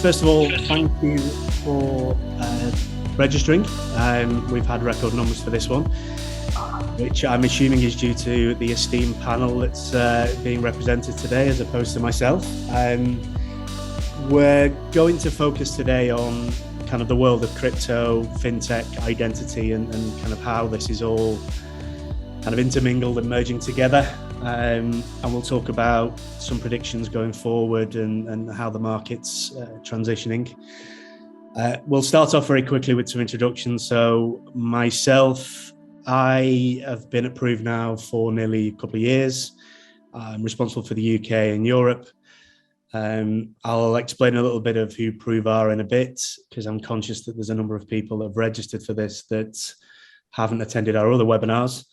first of all, thank you for registering. We've had record numbers for this one, which I'm assuming is due to the esteemed panel that's being represented today as opposed to myself. We're going to focus today on kind of the world of crypto, fintech, identity, and kind of how this is all kind of intermingled and merging together. And we'll talk about some predictions going forward and how the market's transitioning. We'll start off very quickly with some introductions. So myself, I have been at Prove now for nearly a couple of years. I'm responsible for the UK and Europe. I'll explain a little bit of who Prove are in a bit, because I'm conscious that there's a number of people that have registered for this that haven't attended our other webinars.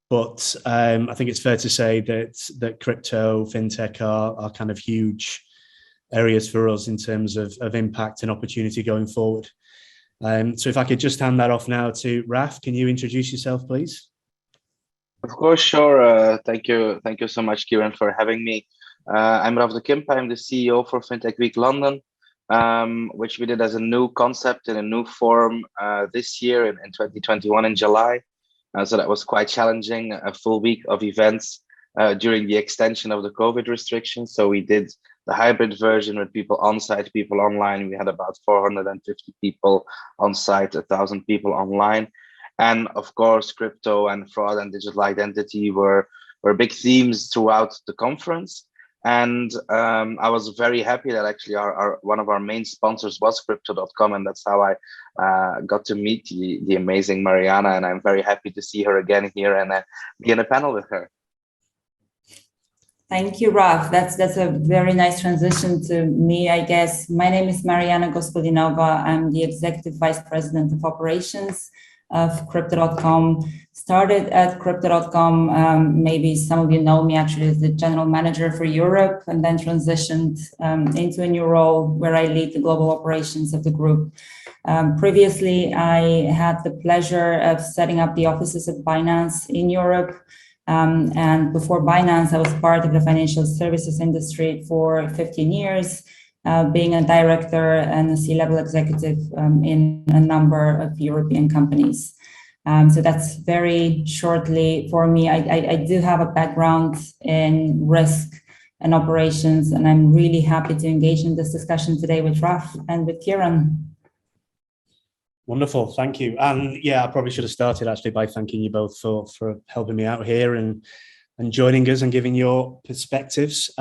But I think it's fair to say that crypto, fintech are kind of huge areas for us in terms of impact and opportunity going forward. So if I could just hand that off now to Raf, can you introduce yourself, please? Of course, sure. Thank you so much, Kieran, for having me. I'm Raf de Kimp. I'm the CEO for Fintech Week London, which we did as a new concept in a new form this year in 2021 in July. So that was quite challenging, a full week of events during the extension of the COVID restrictions. So we did the hybrid version with people on site, people online. We had about 450 people on site, 1,000 people online. And of course, crypto and fraud and digital identity were big themes throughout the conference. And I was very happy that actually one of our main sponsors was Crypto.com, and that's how I got to meet the amazing Mariana, and I'm very happy to see her again here and be in a panel with her. Thank you, Raf. That's a very nice transition to me, I guess. My name is Mariana Gospadinova. I'm the Executive Vice President of Operations of Crypto.com. Started at Crypto.com, maybe some of you know me actually as the General Manager for Europe, and then transitioned into a new role where I lead the global operations of the group. Previously, I had the pleasure of setting up the offices at Binance in Europe. And before Binance, I was part of the financial services industry for 15 years. Being a director and a C-level executive in a number of European companies. So that's very shortly for me. I do have a background in risk and operations, and I'm really happy to engage in this discussion today with Raf and with Kieran. Wonderful, thank you. And yeah, I probably should have started actually by thanking you both for helping me out here and joining us and giving your perspectives.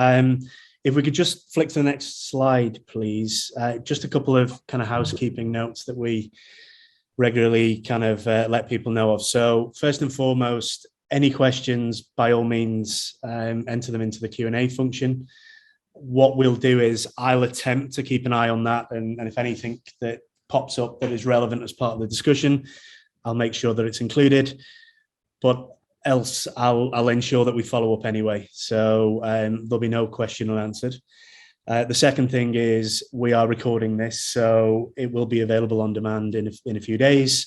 If we could just flick to the next slide, please. Just a couple of kind of housekeeping notes that we regularly kind of let people know of. So first and foremost, any questions, by all means, enter them into the Q&A function. What we'll do is I'll attempt to keep an eye on that. And if anything that pops up that is relevant as part of the discussion, I'll make sure that it's included. But else I'll ensure that we follow up anyway. So there'll be no question unanswered. The second thing is we are recording this, so it will be available on demand in a few days.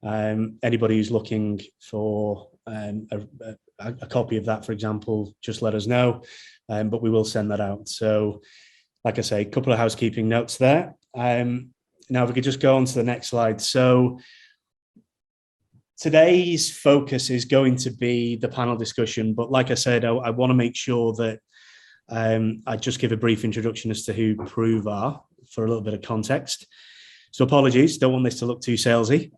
Anybody who's looking for a copy of that, for example, just let us know, but we will send that out. So like I say, a couple of housekeeping notes there. Now if we could just go on to the next slide. So today's focus is going to be the panel discussion, but like I said, I want to make sure that I just give a brief introduction as to who Prove are for a little bit of context. So apologies, don't want this to look too salesy.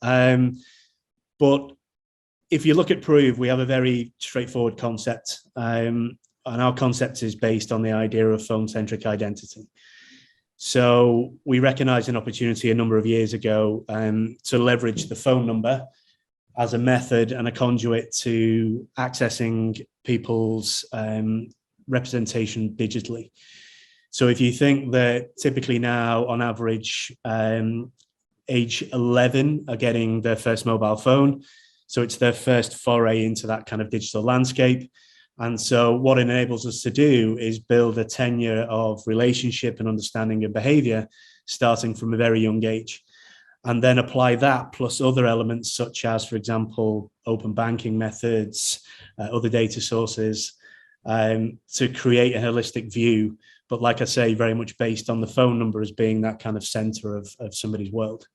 But if you look at Prove, we have a very straightforward concept. And our concept is based on the idea of phone-centric identity. So we recognized an opportunity a number of years ago to leverage the phone number as a method and a conduit to accessing people's representation digitally. So if you think that typically now on average, age 11 are getting their first mobile phone. So it's their first foray into that kind of digital landscape. And so what it enables us to do is build a tenure of relationship and understanding of behavior starting from a very young age. And then apply that plus other elements such as, for example, open banking methods, other data sources, to create a holistic view but like I say, very much based on the phone number as being that kind of center of somebody's world.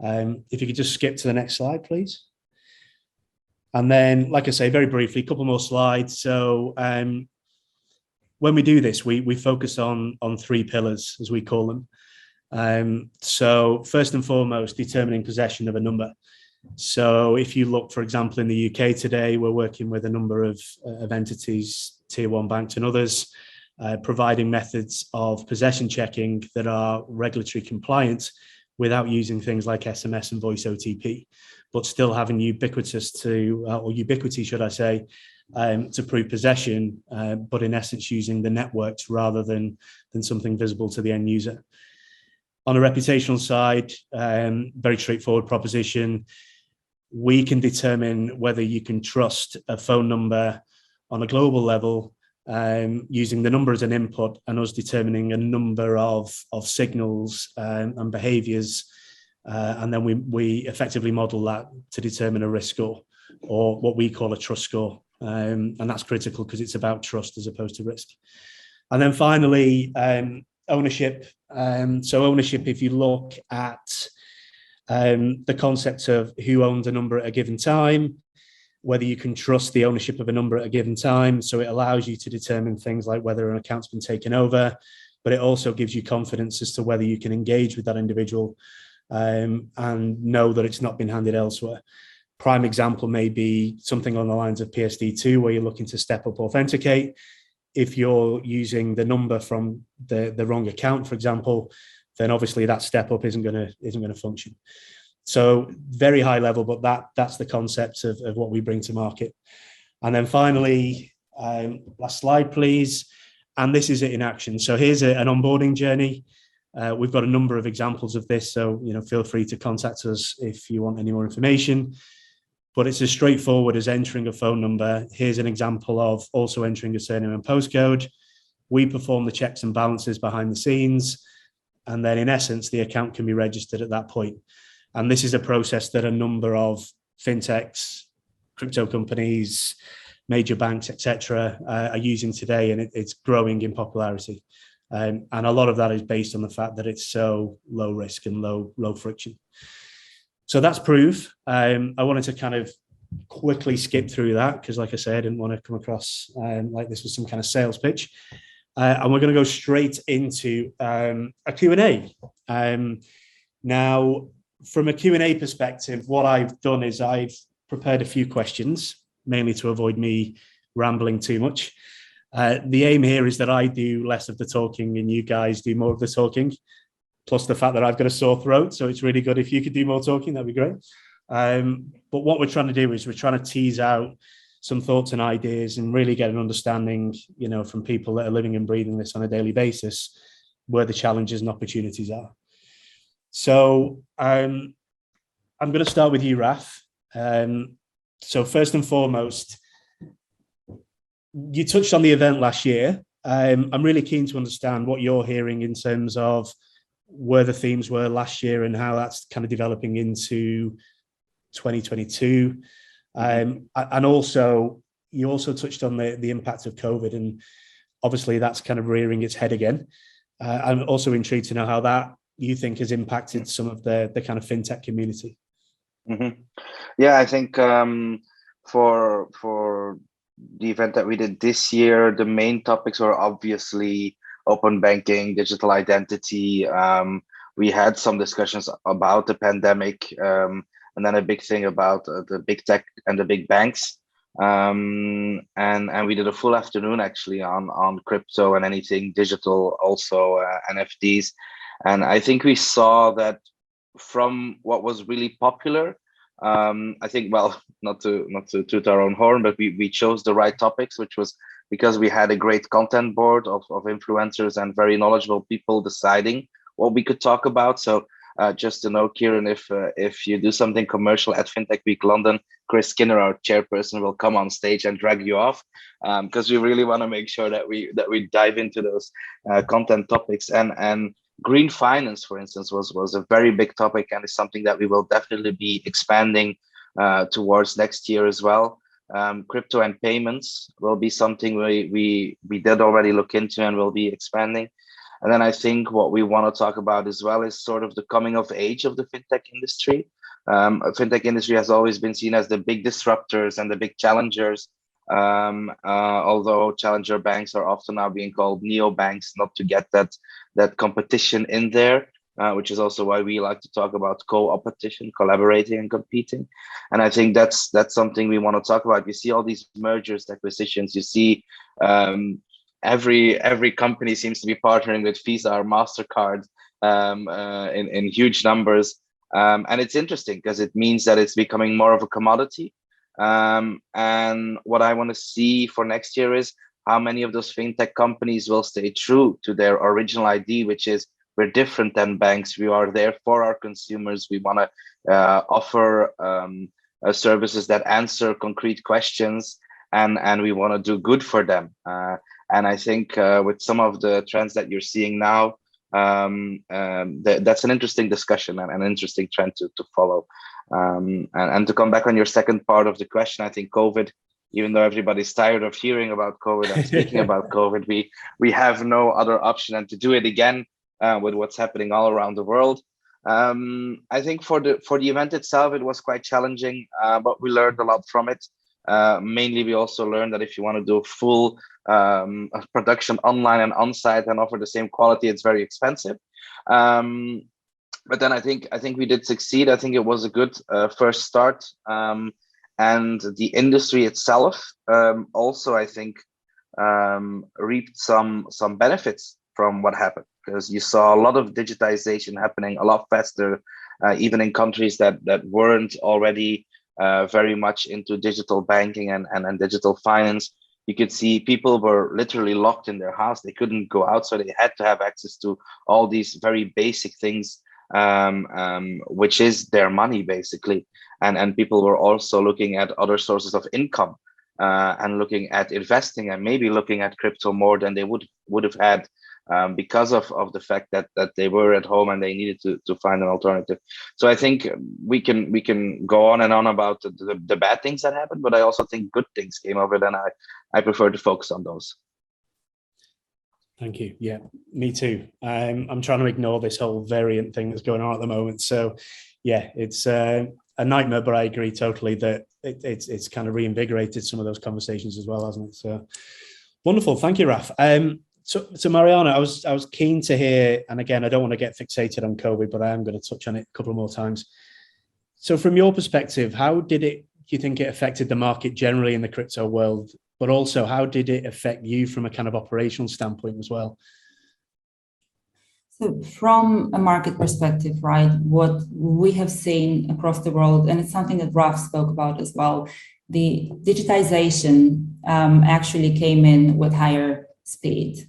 If you could just skip to the next slide, please. And then, like I say, very briefly, a couple more slides. So when we do this, we focus on 3 pillars, as we call them. So first and foremost, determining possession of a number. So if you look, for example, in the UK today, we're working with a number of entities, tier 1 banks and others, providing methods of possession checking that are regulatory compliant without using things like SMS and voice OTP, but still having ubiquity, should I say, to prove possession, but in essence using the networks rather than something visible to the end user. On a reputational side, very straightforward proposition. We can determine whether you can trust a phone number on a global level, using the number as an input and us determining a number of signals and behaviors. And then we effectively model that to determine a risk score, or what we call a trust score. And that's critical because it's about trust as opposed to risk. And then finally, ownership. So ownership, if you look at the concept of who owns a number at a given time, whether you can trust the ownership of a number at a given time. So it allows you to determine things like whether an account's been taken over, but it also gives you confidence as to whether you can engage with that individual and know that it's not been handed elsewhere. Prime example may be something on the lines of PSD2, where you're looking to step up authenticate. If you're using the number from the wrong account, for example, then obviously that step up isn't going to function. So very high level, but that's the concept of what we bring to market. And then finally, last slide, please. And this is it in action. So here's an onboarding journey. We've got a number of examples of this, so feel free to contact us if you want any more information. But it's as straightforward as entering a phone number. Here's an example of also entering a surname and postcode. We perform the checks and balances behind the scenes. And then in essence, the account can be registered at that point. And this is a process that a number of fintechs, crypto companies, major banks, etc., are using today, and it's growing in popularity. And a lot of that is based on the fact that it's so low risk and low friction. So that's proof. I wanted to kind of quickly skip through that because, like I said, I didn't want to come across like this was some kind of sales pitch. And we're going to go straight into a Q&A. Now, from a Q&A perspective, what I've done is I've prepared a few questions, mainly to avoid me rambling too much. The aim here is that I do less of the talking and you guys do more of the talking, plus the fact that I've got a sore throat. So it's really good if you could do more talking, that'd be great. But what we're trying to do is we're trying to tease out some thoughts and ideas and really get an understanding, from people that are living and breathing this on a daily basis, where the challenges and opportunities are. So I'm going to start with you, Raf. So first and foremost, you touched on the event last year. I'm really keen to understand what you're hearing in terms of where the themes were last year and how that's kind of developing into 2022. And also, you also touched on the impact of COVID, and obviously that's kind of rearing its head again. I'm also intrigued to know how that you think has impacted some of the kind of fintech community. Mm-hmm. Yeah, I think for the event that we did this year, the main topics were obviously open banking, digital identity. We had some discussions about the pandemic, and then a big thing about the big tech and the big banks. And we did a full afternoon actually on crypto and anything digital, also NFTs. And I think we saw that from what was really popular. I think, well, not to toot our own horn, but we chose the right topics, which was because we had a great content board of influencers and very knowledgeable people deciding what we could talk about. So just to know, Kieran, if you do something commercial at Fintech Week London, Chris Skinner, our chairperson, will come on stage and drag you off, because we really want to make sure that we dive into those content topics. And green finance, for instance, was a very big topic, and is something that we will definitely be expanding towards next year as well. crypto and payments will be something we did already look into and will be expanding. And then I think what we want to talk about as well is sort of the coming of age of the fintech industry. Fintech industry has always been seen as the big disruptors and the big challengers, although challenger banks are often now being called neobanks, not to get that competition in there, which is also why we like to talk about co-opetition, collaborating and competing. And I think that's something we want to talk about. You see all these mergers, acquisitions, you see every company seems to be partnering with Visa or MasterCard in huge numbers. And it's interesting because it means that it's becoming more of a commodity. And what I want to see for next year is how many of those fintech companies will stay true to their original ID, which is we're different than banks. We are there for our consumers. We want to offer services that answer concrete questions, and we want to do good for them. And I think with some of the trends that you're seeing now, that's an interesting discussion and an interesting trend to follow. And to come back on your second part of the question, I think COVID, even though everybody's tired of hearing about COVID and speaking about COVID, we have no other option than to do it again with what's happening all around the world. I think for the event itself, it was quite challenging, but we learned a lot from it. Mainly, we also learned that if you want to do full production online and on-site and offer the same quality, it's very expensive. But then I think we did succeed. I think it was a good first start. And the industry itself also, I think, reaped some benefits from what happened, because you saw a lot of digitization happening a lot faster, even in countries that weren't already very much into digital banking and digital finance. You could see people were literally locked in their house. They couldn't go out, so they had to have access to all these very basic things, which is their money, basically. And people were also looking at other sources of income and looking at investing and maybe looking at crypto more than they would have had because of the fact that they were at home and they needed to find an alternative. So I think we can go on and on about the bad things that happened, but I also think good things came of it, and I prefer to focus on those. Thank you. Yeah, me too. I'm trying to ignore this whole variant thing that's going on at the moment. So yeah, it's a nightmare, but I agree totally that it's kind of reinvigorated some of those conversations as well, hasn't it? So wonderful. Thank you, Raf. So Mariana, I was keen to hear, and again, I don't want to get fixated on COVID, but I am going to touch on it a couple more times. So from your perspective, how do you think it affected the market generally in the crypto world, but also how did it affect you from a kind of operational standpoint as well? So from a market perspective, right, what we have seen across the world, and it's something that Raf spoke about as well, the digitization actually came in with higher speed.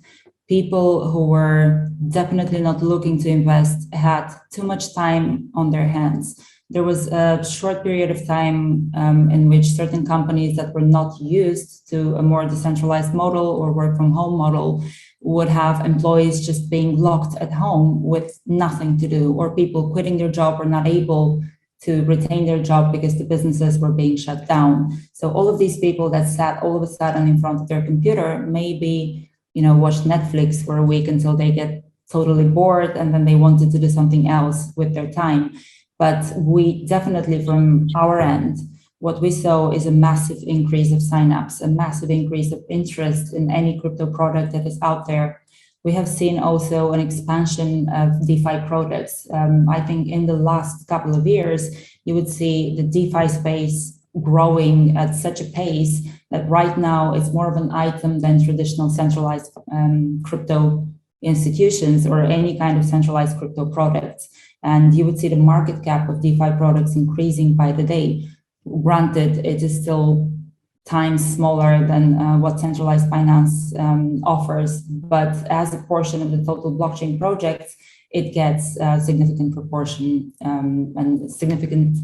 People who were definitely not looking to invest had too much time on their hands. There was a short period of time in which certain companies that were not used to a more decentralized model or work from home model would have employees just being locked at home with nothing to do, or people quitting their job or not able to retain their job because the businesses were being shut down. So all of these people that sat all of a sudden in front of their computer, maybe watch Netflix for a week until they get totally bored and then they wanted to do something else with their time. But we definitely, from our end, what we saw is a massive increase of signups, a massive increase of interest in any crypto product that is out there. We have seen also an expansion of DeFi products. I think in the last couple of years, you would see the DeFi space growing at such a pace that right now it's more of an item than traditional centralized crypto institutions or any kind of centralized crypto products. And you would see the market cap of DeFi products increasing by the day. Granted, it is still times smaller than what centralized finance offers, but as a portion of the total blockchain projects, it gets a significant proportion and significant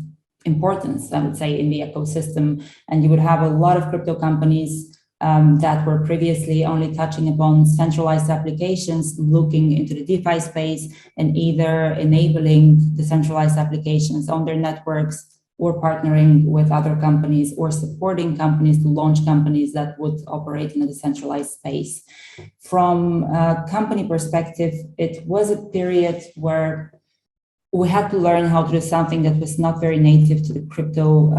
importance, I would say, in the ecosystem. And you would have a lot of crypto companies that were previously only touching upon centralized applications, looking into the DeFi space and either enabling the centralized applications on their networks or partnering with other companies or supporting companies to launch companies that would operate in a decentralized space. From a company perspective, it was a period where we had to learn how to do something that was not very native to the crypto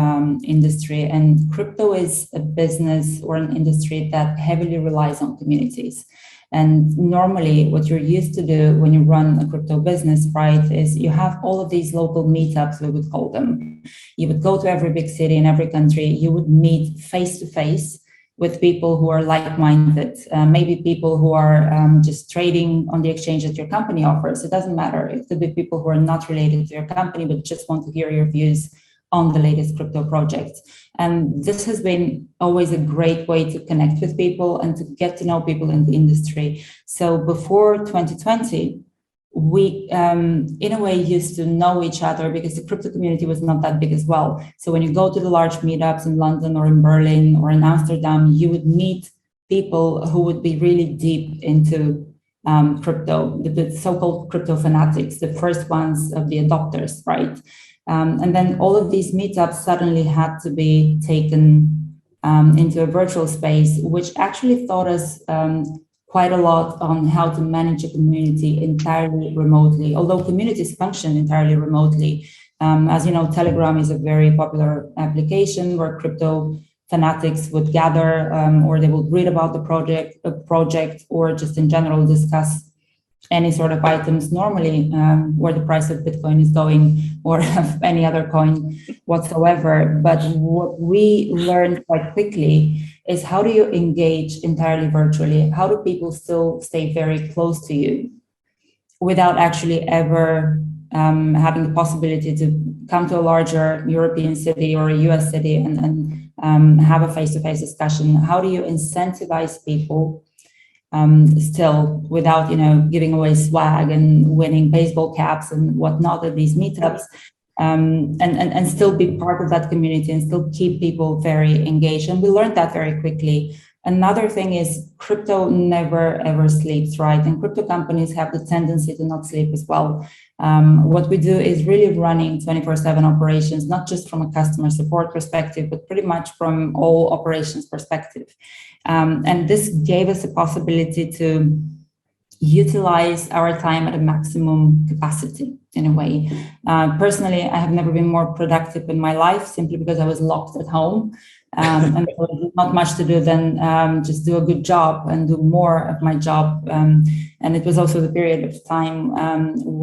industry. And crypto is a business or an industry that heavily relies on communities. And normally what you're used to do when you run a crypto business, right, is you have all of these local meetups, we would call them. You would go to every big city in every country, you would meet face to face with people who are like-minded, maybe people who are just trading on the exchange that your company offers. It doesn't matter. It could be people who are not related to your company, but just want to hear your views on the latest crypto projects. And this has been always a great way to connect with people and to get to know people in the industry. So before 2020, we, in a way, used to know each other because the crypto community was not that big as well. So when you go to the large meetups in London or in Berlin or in Amsterdam, you would meet people who would be really deep into crypto, the so-called crypto fanatics, the first ones of the adopters, right? And then all of these meetups suddenly had to be taken into a virtual space, which actually taught us quite a lot on how to manage a community entirely remotely, although communities function entirely remotely. As you know, Telegram is a very popular application where crypto fanatics would gather or they would read about the project or just in general discuss any sort of items, normally where the price of Bitcoin is going or any other coin whatsoever. But what we learned quite quickly is how do you engage entirely virtually? How do people still stay very close to you without actually ever having the possibility to come to a larger European city or a US city and have a face-to-face discussion? How do you incentivize people still without, giving away swag and winning baseball caps and whatnot at these meetups, and still be part of that community and still keep people very engaged? And we learned that very quickly. Another thing is crypto never ever sleeps, right? And crypto companies have the tendency to not sleep as well. What we do is really running 24/7 operations, not just from a customer support perspective, but pretty much from all operations perspective. And this gave us a possibility to utilize our time at a maximum capacity in a way. Personally, I have never been more productive in my life simply because I was locked at home. And there was not much to do than just do a good job and do more of my job. And it was also the period of time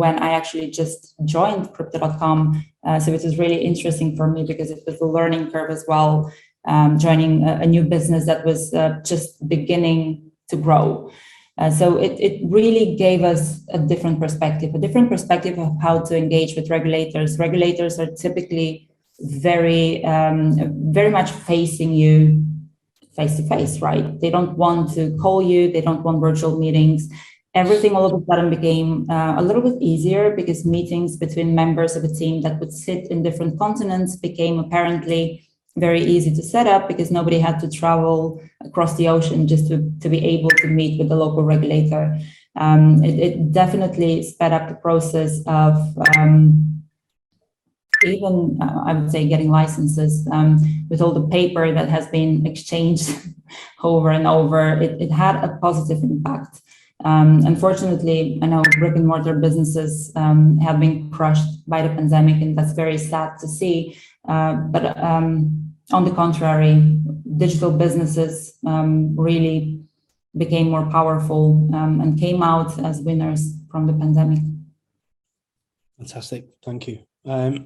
when I actually just joined Crypto.com. So it was really interesting for me because it was a learning curve as well, joining a new business that was just beginning to grow. So it really gave us a different perspective of how to engage with regulators. Regulators are typically very much facing you face to face, right? They don't want to call you. They don't want virtual meetings. Everything all of a sudden became a little bit easier because meetings between members of a team that would sit in different continents became apparently very easy to set up because nobody had to travel across the ocean just to be able to meet with the local regulator. It definitely sped up the process of even, I would say, getting licenses with all the paper that has been exchanged over and over. It had a positive impact. Unfortunately, I know brick and mortar businesses have been crushed by the pandemic, and that's very sad to see. But on the contrary, digital businesses really became more powerful and came out as winners from the pandemic. Fantastic, thank you. I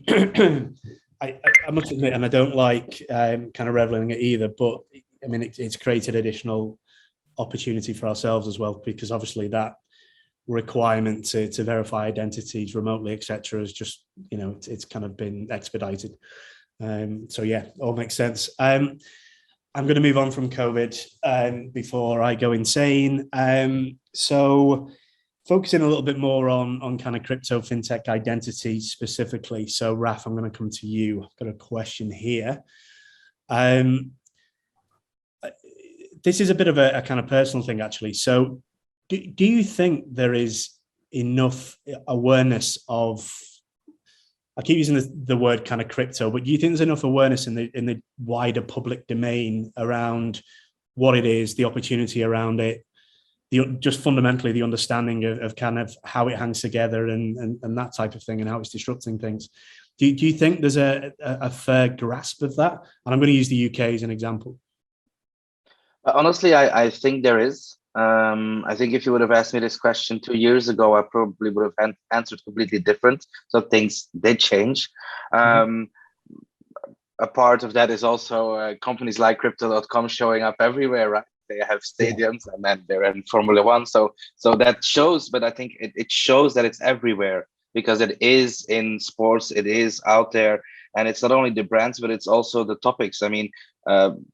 must admit, and I don't like kind of reveling it either, but I mean, it's created additional opportunity for ourselves as well, because obviously that requirement to verify identities remotely, etc., is just, it's kind of been expedited. So yeah, all makes sense. I'm going to move on from COVID before I go insane. So focusing a little bit more on kind of crypto fintech identity specifically. So Raf, I'm going to come to you. I've got a question here. This is a bit of a kind of personal thing, actually. So do you think there is enough awareness of I keep using the word kind of crypto, but do you think there's enough awareness in the wider public domain around what it is, the opportunity around it, just fundamentally the understanding of kind of how it hangs together and that type of thing and how it's disrupting things? Do you think there's a fair grasp of that? And I'm going to use the UK as an example. Honestly, I think there is. I think if you would have asked me this question 2 years ago, I probably would have answered completely different. So things did change. A part of that is also companies like Crypto.com showing up everywhere, right? They have stadiums and then they're in Formula One. So that shows, but I think it shows that it's everywhere because it is in sports, it is out there. And it's not only the brands, but it's also the topics. I mean,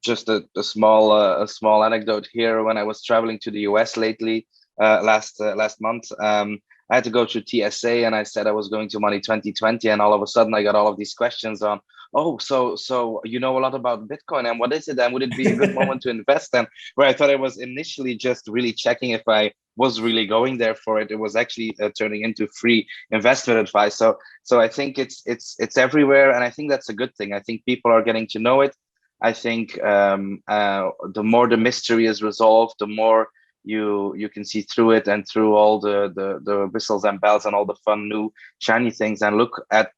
just a small anecdote here. When I was traveling to the US lately, last month, I had to go through TSA, and I said I was going to Money 2020, and all of a sudden I got all of these questions on, oh, so you know a lot about Bitcoin, and what is it, and would it be a good moment to invest? And where I thought I was initially just really checking if I was really going there for it, it was actually turning into free investment advice. So I think it's everywhere, and I think that's a good thing. I think people are getting to know it. I think the more the mystery is resolved, the more you can see through it and through all the whistles and bells and all the fun new shiny things, and look at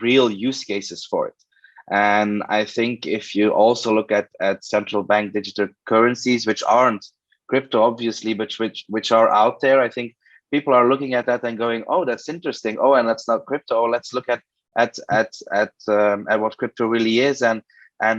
real use cases for it. And I think if you also look at central bank digital currencies, which aren't crypto obviously, but which are out there, I think people are looking at that and going, oh, that's interesting. Oh, and that's not crypto. Oh, let's look at what crypto really is, and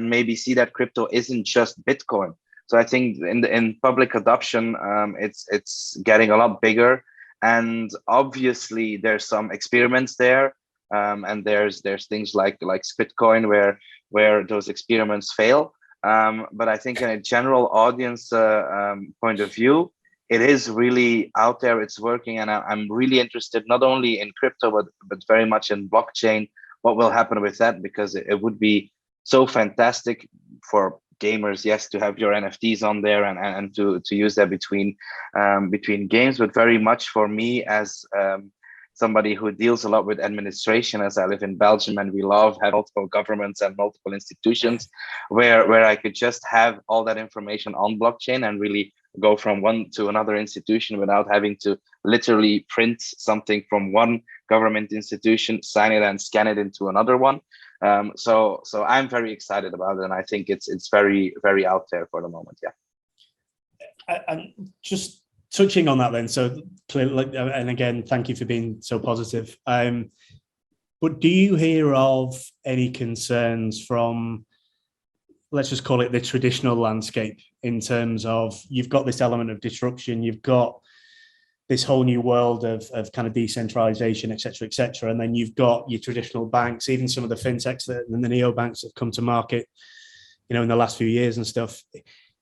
maybe see that crypto isn't just Bitcoin. So I think in public adoption, it's getting a lot bigger, and obviously there's some experiments there, and there's things like Bitcoin where those experiments fail. But I think in a general audience point of view, it is really out there. It's working, and I'm really interested not only in crypto but very much in blockchain. What will happen with that? Because it would be so fantastic for gamers, yes, to have your NFTs on there and to use that between games, but very much for me as somebody who deals a lot with administration, as I live in Belgium and we love have multiple governments and multiple institutions, where I could just have all that information on blockchain and really go from one to another institution without having to literally print something from one government institution, sign it and scan it into another one. So I'm very excited about it, and I think it's very, very out there for the moment. Yeah. And just touching on that then, so clearly, and again, thank you for being so positive. But do you hear of any concerns from, let's just call it the traditional landscape, in terms of you've got this element of disruption, you've got this whole new world of kind of decentralization, et cetera, and then you've got your traditional banks, even some of the fintechs and the neobanks that have come to market, in the last few years and stuff.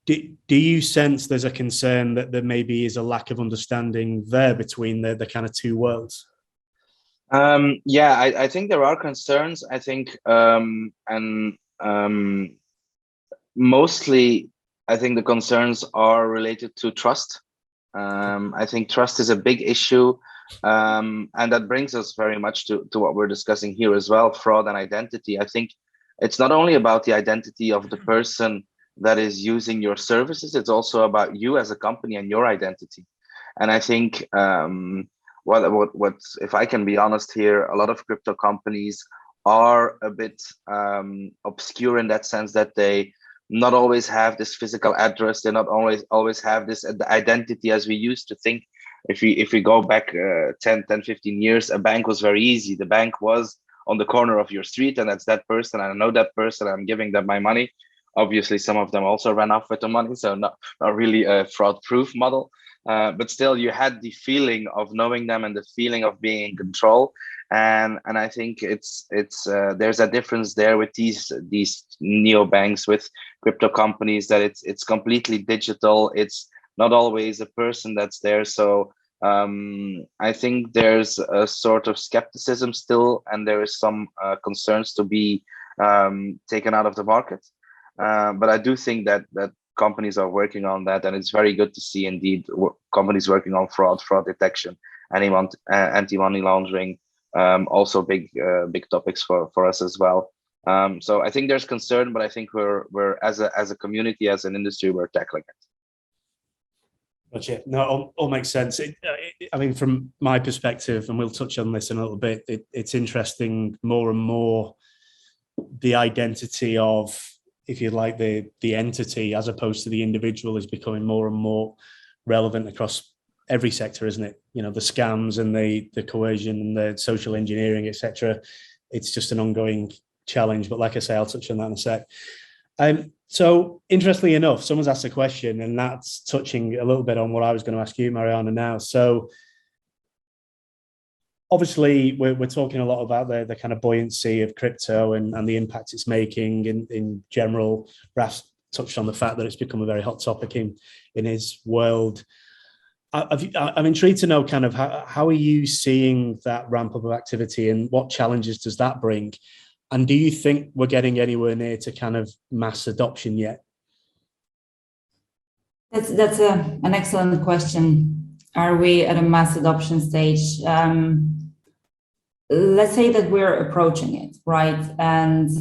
Do you sense there's a concern that there maybe is a lack of understanding there between the kind of two worlds? Yeah, I think there are concerns. I think, mostly, I think the concerns are related to trust. I think trust is a big issue, and that brings us very much to what we're discussing here as well, fraud and identity. I think it's not only about the identity of the person that is using your services, it's also about you as a company and your identity. And I think what if I can be honest here, a lot of crypto companies are a bit obscure in that sense that they not always have this physical address. They not always have this identity as we used to think. If we go back 10, 15 years, a bank was very easy. The bank was on the corner of your street, and that's that person. I know that person. I'm giving them my money. Obviously, some of them also ran off with the money, so not really a fraud-proof model. But still, you had the feeling of knowing them and the feeling of being in control. And I think it's there's a difference there with these neobanks, with crypto companies, that it's completely digital. It's not always a person that's there. So I think there's a sort of skepticism still, and there is some concerns to be taken out of the market. But I do think that companies are working on that, and it's very good to see indeed companies working on fraud detection, anti-money laundering, also big topics for us as well. So I think there's concern, but I think we're as a community, as an industry, we're tackling it. Gotcha. No, all makes sense. I mean, from my perspective, and we'll touch on this in a little bit, it's interesting more and more the identity of, if you like, the entity as opposed to the individual is becoming more and more relevant across every sector, isn't it? You know, the scams and the coercion and the social engineering, etc. It's just an ongoing challenge. But like I say, I'll touch on that in a sec. So interestingly enough, someone's asked a question, and that's touching a little bit on what I was going to ask you, Mariana, now. So obviously we're talking a lot about the kind of buoyancy of crypto and the impact it's making in general. Raf touched on the fact that it's become a very hot topic in his world. I'm intrigued to know kind of how are you seeing that ramp up of activity, and what challenges does that bring? And do you think we're getting anywhere near to kind of mass adoption yet? That's an excellent question. Are we at a mass adoption stage? Let's say that we're approaching it, right? And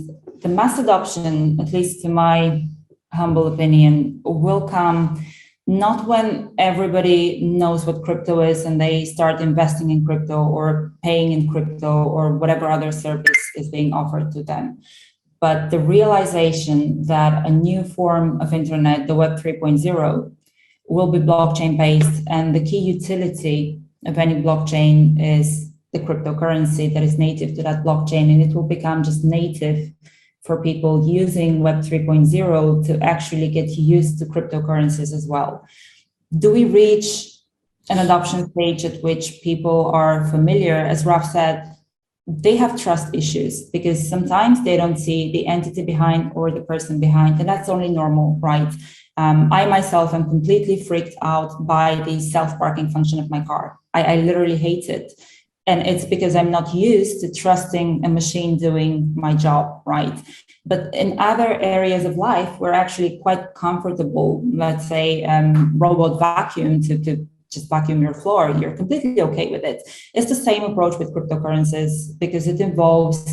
the mass adoption, at least to my humble opinion, will come not when everybody knows what crypto is and they start investing in crypto or paying in crypto or whatever other service is being offered to them. But the realization that a new form of internet, the Web 3.0, will be blockchain based, and the key utility of any blockchain is the cryptocurrency that is native to that blockchain, and it will become just native for people using Web 3.0 to actually get used to cryptocurrencies as well. Do we reach an adoption stage at which people are familiar? As Raf said, they have trust issues because sometimes they don't see the entity behind or the person behind, and that's only normal, right? I myself am completely freaked out by the self-parking function of my car. I literally hate it. And it's because I'm not used to trusting a machine doing my job, right? But in other areas of life, we're actually quite comfortable. Let's say robot vacuum to just vacuum your floor. You're completely okay with it. It's the same approach with cryptocurrencies because it involves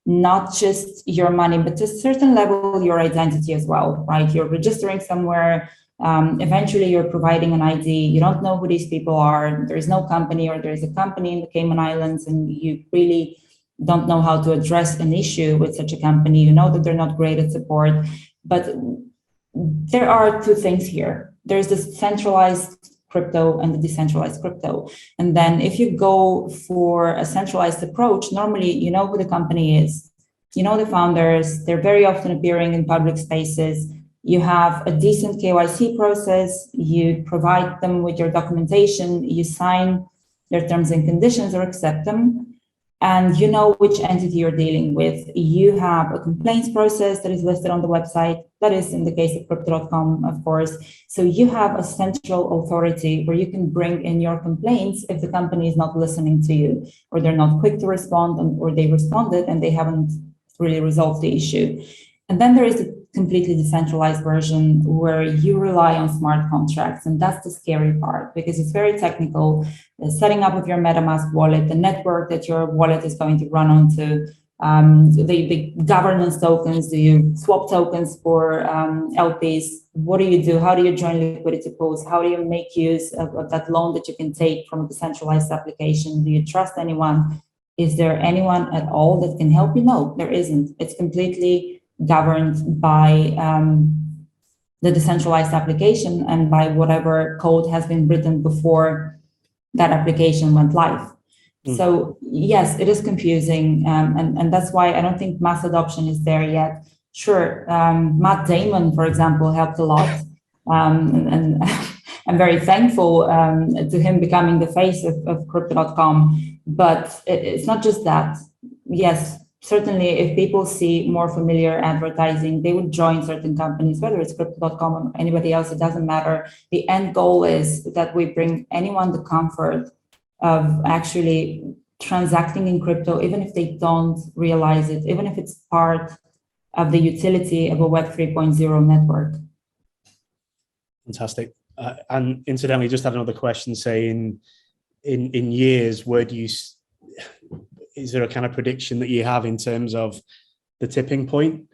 not just your money, but to a certain level, your identity as well, right? You're registering somewhere. Eventually you're providing an ID. You don't know who these people are. There is no company, or there is a company in the Cayman Islands and you really don't know how to address an issue with such a company. You know that they're not great at support, but there are two things here. There's this centralized crypto and the decentralized crypto. And then if you go for a centralized approach, normally you know who the company is, you know the founders, they're very often appearing in public spaces. You have a decent KYC process, you provide them with your documentation, you sign their terms and conditions or accept them, and you know which entity you're dealing with. You have a complaints process that is listed on the website. That is in the case of crypto.com, of course. So you have a central authority where you can bring in your complaints if the company is not listening to you, or they're not quick to respond, or they responded and they haven't really resolved the issue. And then there is the completely decentralized version where you rely on smart contracts. And that's the scary part because it's very technical. The setting up of your MetaMask wallet, the network that your wallet is going to run onto, the governance tokens, do you swap tokens for LPs? What do you do? How do you join liquidity pools? How do you make use of that loan that you can take from a decentralized application? Do you trust anyone? Is there anyone at all that can help you? No, there isn't. It's completely governed by the decentralized application and by whatever code has been written before that application went live. So yes, it is confusing, and that's why I don't think mass adoption is there yet. Sure, Matt Damon, for example, helped a lot, and I'm very thankful to him becoming the face of crypto.com, but it's not just that. Yes, certainly, if people see more familiar advertising, they would join certain companies, whether it's crypto.com or anybody else, it doesn't matter. The end goal is that we bring anyone the comfort of actually transacting in crypto, even if they don't realize it, even if it's part of the utility of a Web 3.0 network. Fantastic. And incidentally, just had another question saying, in years, where do you, is there a kind of prediction that you have in terms of the tipping point?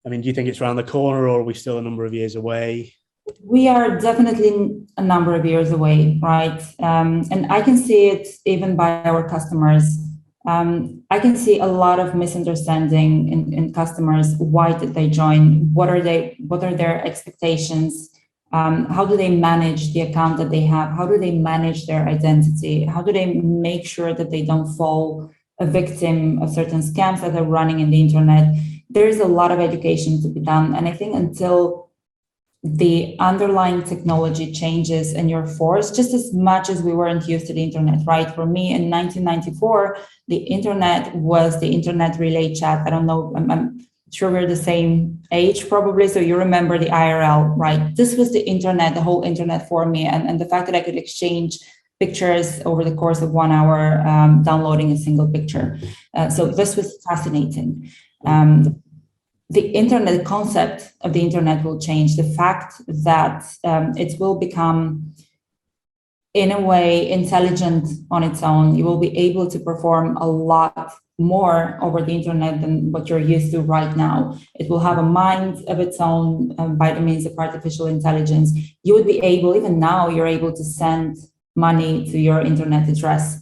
I mean, do you think it's around the corner, or are we still a number of years away? We are definitely a number of years away, right? And I can see it even by our customers. I can see a lot of misunderstanding in customers. Why did they join? What are their expectations? How do they manage the account that they have? How do they manage their identity? How do they make sure that they don't fall a victim of certain scams that are running in the internet? There is a lot of education to be done. And I think until the underlying technology changes and you're forced, just as much as we weren't used to the internet, right? For me in 1994, the internet was the internet relay chat. I don't know, I'm sure we're the same age probably, so you remember the IRL, right? This was the internet, the whole internet for me. And the fact that I could exchange pictures over the course of 1 hour, downloading a single picture. So this was fascinating. The internet, the concept of the internet will change. The fact that it will become, in a way, intelligent on its own. You will be able to perform a lot more over the internet than what you're used to right now. It will have a mind of its own by the means of artificial intelligence. You would be able, even now, you're able to send money to your internet address.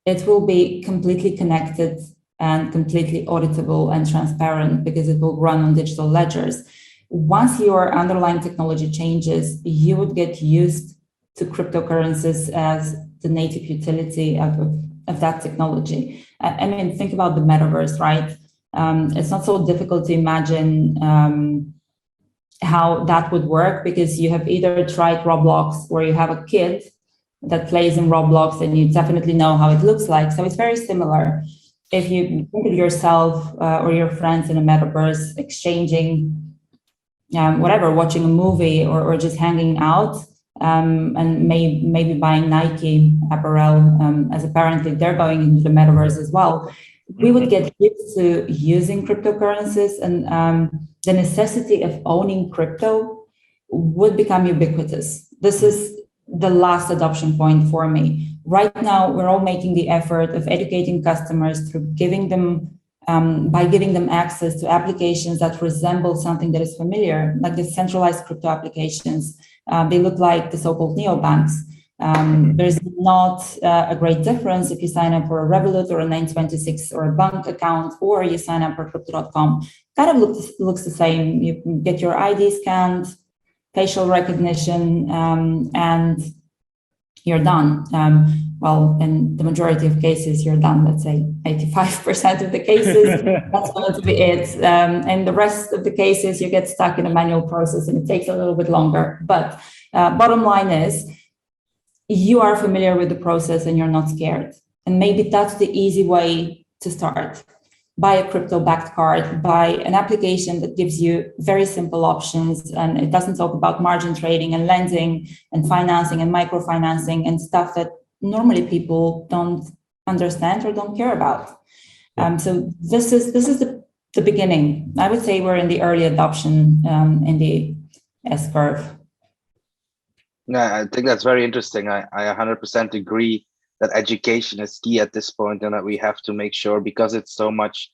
It will be completely connected and completely auditable and transparent because it will run on digital ledgers. Once your underlying technology changes, you would get used to cryptocurrencies as the native utility of that technology. I mean, think about the metaverse, right? It's not so difficult to imagine how that would work, because you have either tried Roblox, where you have a kid that plays in Roblox and you definitely know how it looks like. So it's very similar. If you think of yourself or your friends in a metaverse exchanging whatever, watching a movie or just hanging out, and maybe buying Nike apparel, as apparently they're going into the metaverse as well, we would get used to using cryptocurrencies, and the necessity of owning crypto would become ubiquitous. This is the last adoption point for me. Right now, we're all making the effort of educating customers through giving them access to applications that resemble something that is familiar, like the centralized crypto applications. They look like the so-called neobanks. There's not a great difference if you sign up for a Revolut or a 926 or a bank account, or you sign up for crypto.com. Kind of looks the same. You can get your ID scanned, facial recognition, and you're done. Well, in the majority of cases, you're done. Let's say 85% of the cases, that's going to be it. And the rest of the cases, you get stuck in a manual process and it takes a little bit longer. But bottom line is, you are familiar with the process and you're not scared. And maybe that's the easy way to start. Buy a crypto-backed card, buy an application that gives you very simple options, and it doesn't talk about margin trading and lending and financing and microfinancing and stuff that normally people don't understand or don't care about. So this is the beginning. I would say we're in the early adoption in the S-curve. Yeah, I think that's very interesting. I 100% agree that education is key at this point, and that we have to make sure, because it's so much,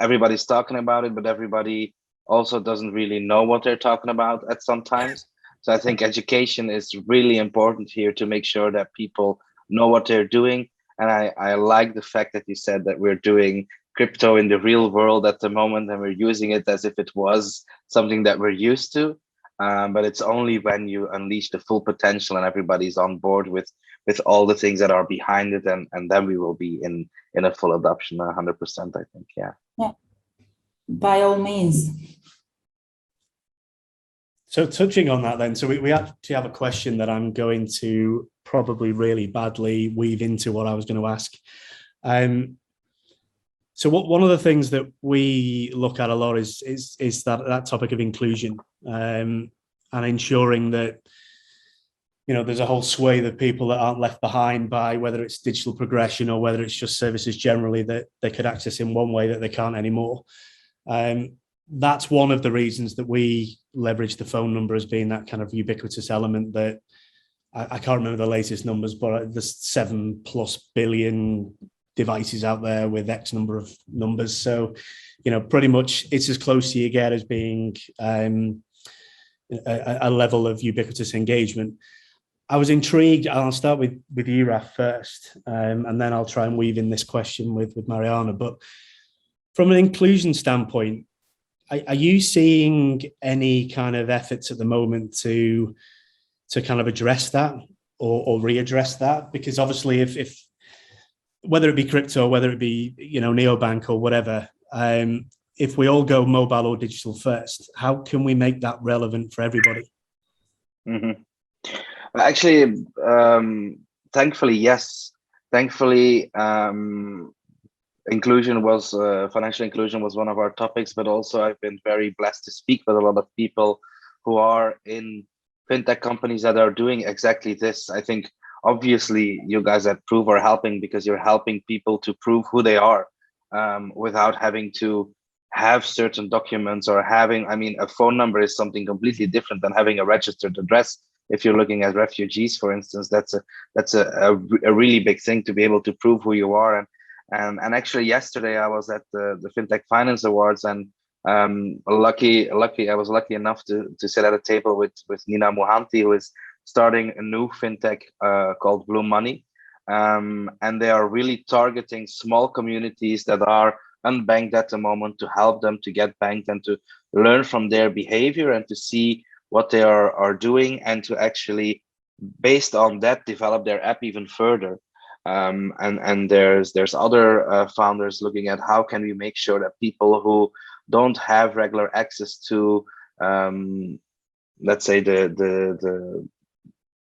everybody's talking about it, but everybody also doesn't really know what they're talking about at some times. So I think education is really important here to make sure that people know what they're doing. And I like the fact that you said that we're doing crypto in the real world at the moment, and we're using it as if it was something that we're used to. But it's only when you unleash the full potential and everybody's on board with all the things that are behind it, and then we will be in a full adoption, 100%, I think. Yeah. By all means. So touching on that then, so we actually have a question that I'm going to probably really badly weave into what I was going to ask. So one of the things that we look at a lot is that topic of inclusion, and ensuring that, you know, there's a whole swathe of people that aren't left behind by whether it's digital progression or whether it's just services generally that they could access in one way that they can't anymore. That's one of the reasons that we leverage the phone number as being that kind of ubiquitous element that I can't remember the latest numbers, but there's 7+ billion devices out there with X number of numbers. So, pretty much it's as close to you get as being a level of ubiquitous engagement. I was intrigued. I'll start with you, Raf, first, and then I'll try and weave in this question with Mariana. But from an inclusion standpoint, are you seeing any kind of efforts at the moment to kind of address that or readdress that? Because obviously, if whether it be crypto, whether it be neobank or whatever, if we all go mobile or digital first, how can we make that relevant for everybody? Mm-hmm. Actually, thankfully, yes. Thankfully, financial inclusion was one of our topics, but also I've been very blessed to speak with a lot of people who are in fintech companies that are doing exactly this. I think obviously you guys at Prove are helping because you're helping people to prove who they are without having to have certain documents or a phone number is something completely different than having a registered address. If you're looking at refugees, for instance, that's a really big thing to be able to prove who you are. And actually yesterday I was at the Fintech Finance Awards, and I was lucky enough to sit at a table with Nina Mohanty, who is starting a new fintech called Blue Money, and they are really targeting small communities that are unbanked at the moment to help them to get banked and to learn from their behavior and to see what they are doing, and to actually, based on that, develop their app even further. And there's other founders looking at how can we make sure that people who don't have regular access to, let's say the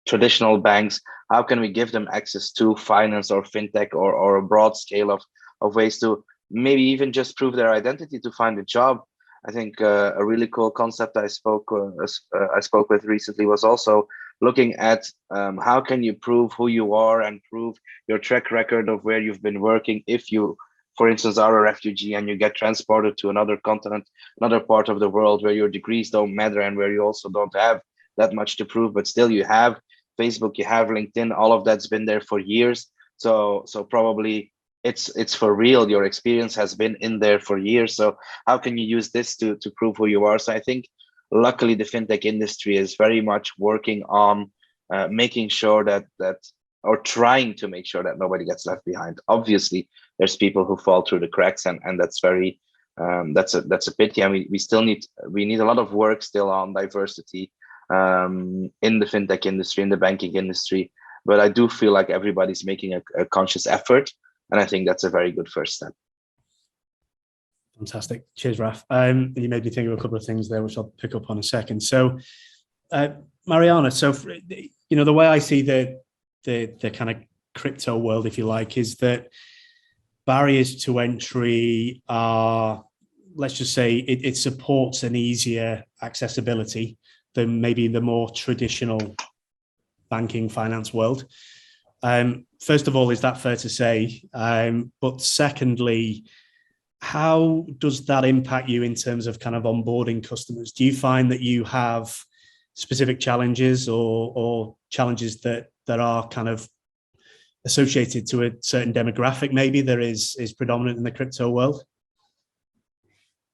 traditional banks, how can we give them access to finance or fintech or a broad scale of ways to maybe even just prove their identity to find a job. I think a really cool concept I spoke with recently was also looking at how can you prove who you are and prove your track record of where you've been working. If you, for instance, are a refugee and you get transported to another continent, another part of the world where your degrees don't matter and where you also don't have that much to prove, but still you have Facebook, you have LinkedIn, all of that's been there for years. So probably it's for real. Your experience has been in there for years. So how can you use this to prove who you are? So I think luckily the fintech industry is very much working on making sure that or trying to make sure that nobody gets left behind. Obviously, there's people who fall through the cracks, and that's very that's a pity. And we need a lot of work still on diversity in the fintech industry, in the banking industry. But I do feel like everybody's making a conscious effort. And I think that's a very good first step. Fantastic. Cheers, Raf. You made me think of a couple of things there, which I'll pick up on in a second. So, Mariana, so the way I see the kind of crypto world, if you like, is that barriers to entry are, let's just say, it supports an easier accessibility than maybe the more traditional banking finance world. First of all, is that fair to say? But secondly, how does that impact you in terms of kind of onboarding customers? Do you find that you have specific challenges or challenges that are kind of associated to a certain demographic maybe that is predominant in the crypto world?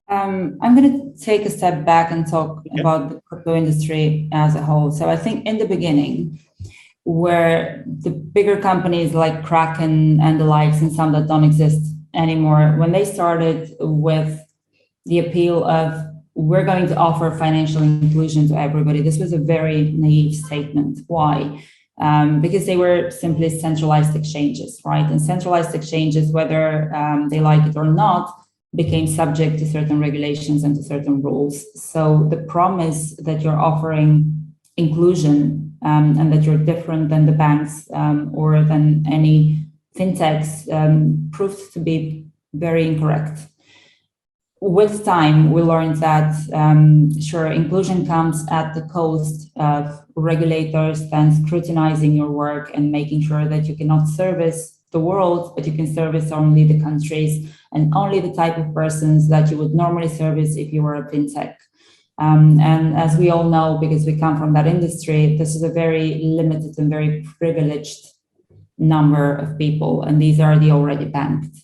I'm going to take a step back and talk about the crypto industry as a whole. So I think in the beginning, where the bigger companies like Kraken and the likes, and some that don't exist anymore, when they started with the appeal of we're going to offer financial inclusion to everybody, this was a very naive statement. Why? Because they were simply centralized exchanges, right? And centralized exchanges, whether they like it or not, became subject to certain regulations and to certain rules. So the promise that you're offering inclusion and that you're different than the banks or than any fintechs proved to be very incorrect. With time, we learned that, sure, inclusion comes at the cost of regulators then scrutinizing your work and making sure that you cannot service the world, but you can service only the countries and only the type of persons that you would normally service if you were a fintech. And as we all know, because we come from that industry, this is a very limited and very privileged number of people, and these are the already banked.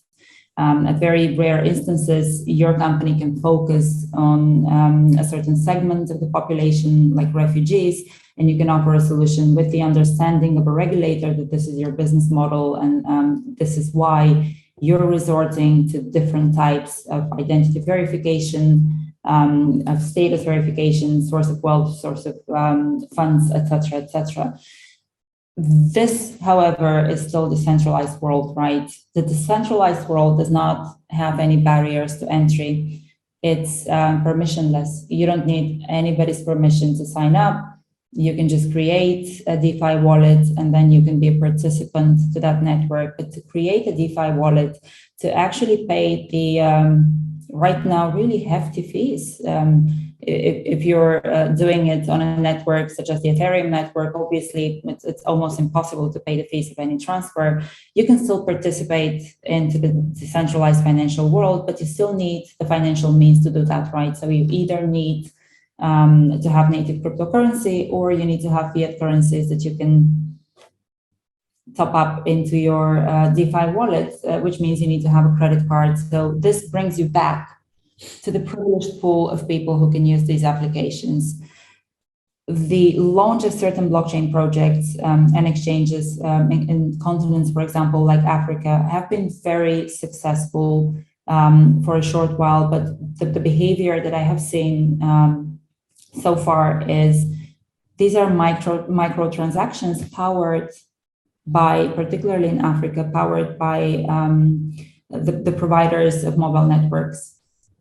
At very rare instances, your company can focus on a certain segment of the population, like refugees, and you can offer a solution with the understanding of a regulator that this is your business model, and this is why you're resorting to different types of identity verification, of status verification, source of wealth, source of funds, etc., etc. This, however, is still the decentralized world, right? The decentralized world does not have any barriers to entry. It's permissionless. You don't need anybody's permission to sign up. You can just create a DeFi wallet, and then you can be a participant to that network. But to create a DeFi wallet, to actually pay the right now really hefty fees. If you're doing it on a network such as the Ethereum network, obviously it's almost impossible to pay the fees of any transfer. You can still participate into the decentralized financial world, but you still need the financial means to do that, right? So you either need to have native cryptocurrency, or you need to have fiat currencies that you can top up into your DeFi wallet, which means you need to have a credit card. So this brings you back to the privileged pool of people who can use these applications. The launch of certain blockchain projects and exchanges in continents, for example, like Africa, have been very successful for a short while, but the behavior that I have seen so far is these are micro transactions powered by, particularly in Africa, powered by the providers of mobile networks.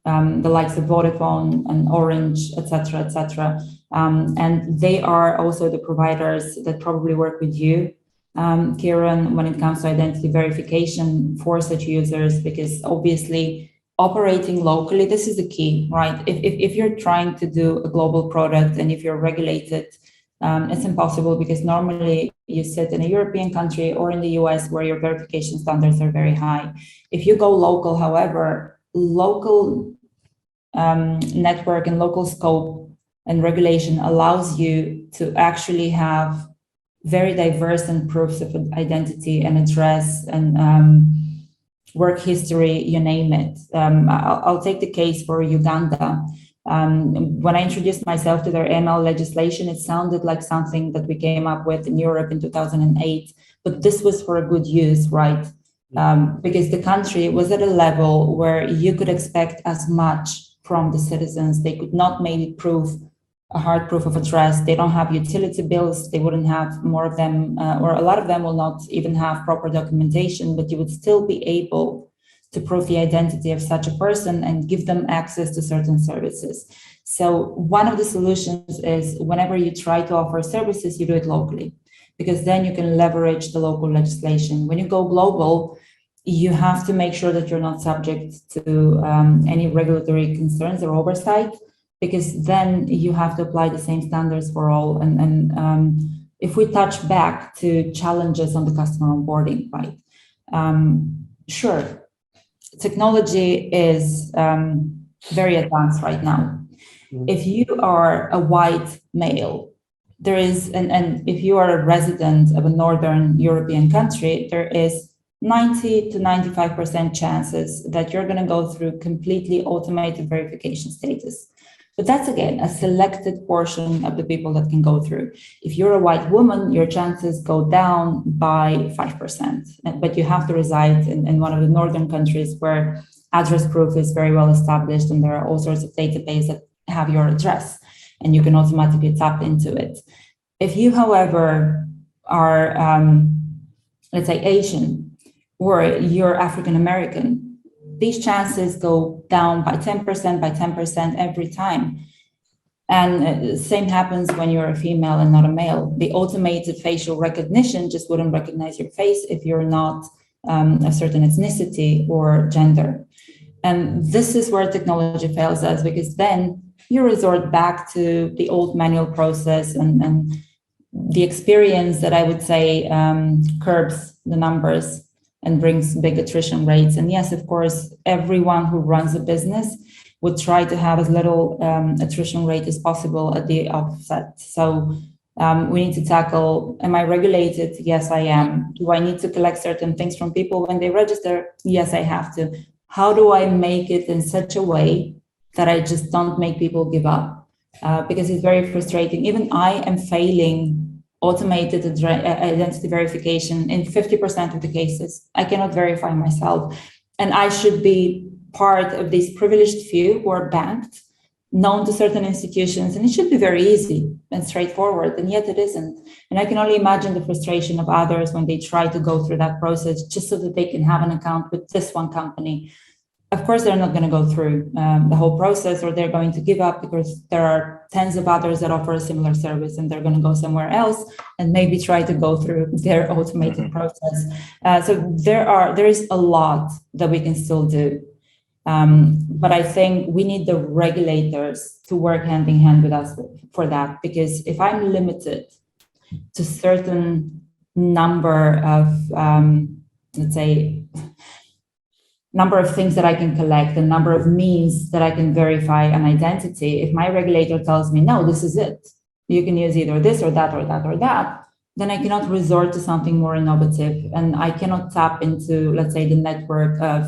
The likes of Vodafone and Orange, etc., etc. And they are also the providers that probably work with you, Kieran, when it comes to identity verification for such users, because obviously operating locally, this is the key, right? If you're trying to do a global product and if you're regulated, it's impossible, because normally you sit in a European country or in the US where your verification standards are very high. If you go local, however, local network and local scope and regulation allows you to actually have very diverse and proofs of identity and address and work history, you name it. I'll take the case for Uganda. When I introduced myself to their ML legislation, it sounded like something that we came up with in Europe in 2008, but this was for a good use, right? Because the country was at a level where you could expect as much from the citizens. They could not maybe prove a hard proof of address. They don't have utility bills. They wouldn't have, more of them, or a lot of them will not even have proper documentation, but you would still be able to prove the identity of such a person and give them access to certain services. So one of the solutions is whenever you try to offer services, you do it locally, because then you can leverage the local legislation. When you go global, you have to make sure that you're not subject to any regulatory concerns or oversight, because then you have to apply the same standards for all. And if we touch back to challenges on the customer onboarding, right? Sure, technology is very advanced right now. If you are a white male, there is, and if you are a resident of a Northern European country, there is 90 to 95% chances that you're going to go through completely automated verification status. But that's, again, a selected portion of the people that can go through. If you're a white woman, your chances go down by 5%. But you have to reside in one of the northern countries where address proof is very well established, and there are all sorts of databases that have your address, and you can automatically tap into it. If you, however, are, let's say, Asian, or you're African American, these chances go down by 10% every time. And same happens when you're a female and not a male. The automated facial recognition just wouldn't recognize your face if you're not a certain ethnicity or gender. And this is where technology fails us, because then you resort back to the old manual process and the experience that I would say curbs the numbers and brings big attrition rates. And yes, of course, everyone who runs a business would try to have as little attrition rate as possible at the offset. So We need to tackle, am I regulated? Yes, I am. Do I need to collect certain things from people when they register? Yes, I have to. How do I make it in such a way that I just don't make people give up? Because it's very frustrating. Even I am failing automated identity verification in 50% of the cases. I cannot verify myself. And I should be part of these privileged few who are banked, known to certain institutions, and it should be very easy and straightforward, and yet it isn't. And I can only imagine the frustration of others when they try to go through that process just so that they can have an account with this one company. Of course, they're not going to go through the whole process, or they're going to give up because there are tens of others that offer a similar service, and they're going to go somewhere else and maybe try to go through their automated process. So there is a lot that we can still do. But I think we need the regulators to work hand in hand with us for that, because if I'm limited to certain number of, let's say, number of things that I can collect, the number of means that I can verify an identity, if my regulator tells me, no, this is it, you can use either this or that or that or that, then I cannot resort to something more innovative, and I cannot tap into, let's say, the network of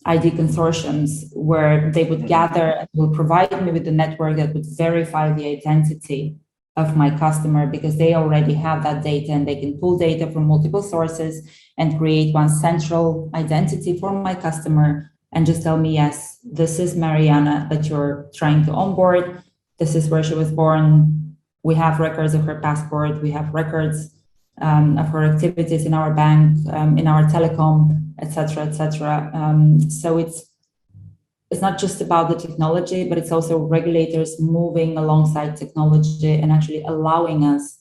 ID consortiums where they would gather and will provide me with the network that would verify the identity of my customer, because they already have that data and they can pull data from multiple sources and create one central identity for my customer and just tell me, yes, this is Mariana that you're trying to onboard. This is where she was born. We have records of her passport. We have records of her activities in our bank, in our telecom, etc., etc. So it's not just about the technology, but it's also regulators moving alongside technology and actually allowing us